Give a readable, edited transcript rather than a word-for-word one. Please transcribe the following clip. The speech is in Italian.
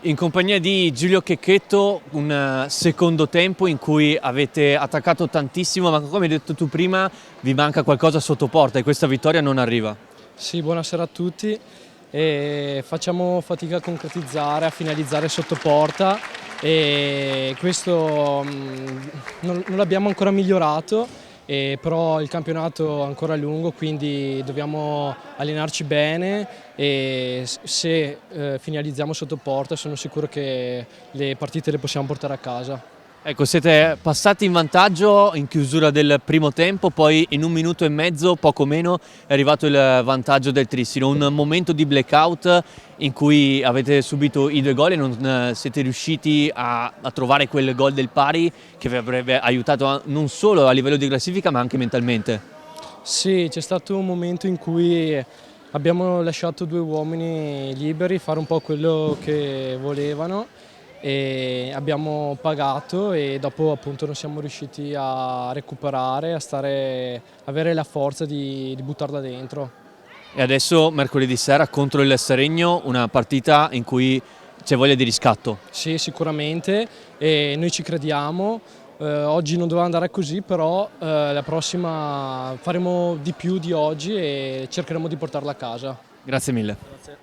In compagnia di Giulio Checchetto, un secondo tempo in cui avete attaccato tantissimo, ma come hai detto tu prima, vi manca qualcosa sotto porta e questa vittoria non arriva. Sì, buonasera a tutti. Facciamo fatica a concretizzare, a finalizzare sotto porta e questo non l'abbiamo ancora migliorato, però il campionato è ancora lungo, quindi dobbiamo allenarci bene e se finalizziamo sotto porta sono sicuro che le partite le possiamo portare a casa. Ecco, siete passati in vantaggio in chiusura del primo tempo, poi in un minuto e mezzo, poco meno, è arrivato il vantaggio del Trissino. Un momento di blackout in cui avete subito i due gol e non siete riusciti a trovare quel gol del pari che vi avrebbe aiutato non solo a livello di classifica ma anche mentalmente. Sì, c'è stato un momento in cui abbiamo lasciato due uomini liberi fare un po' quello che volevano e abbiamo pagato e dopo appunto non siamo riusciti a recuperare, avere la forza di buttarla dentro. E adesso mercoledì sera contro il Seregno, una partita in cui c'è voglia di riscatto. Sì, sicuramente, e noi ci crediamo. Oggi non doveva andare così, però la prossima faremo di più di oggi e cercheremo di portarla a casa. Grazie mille. Grazie.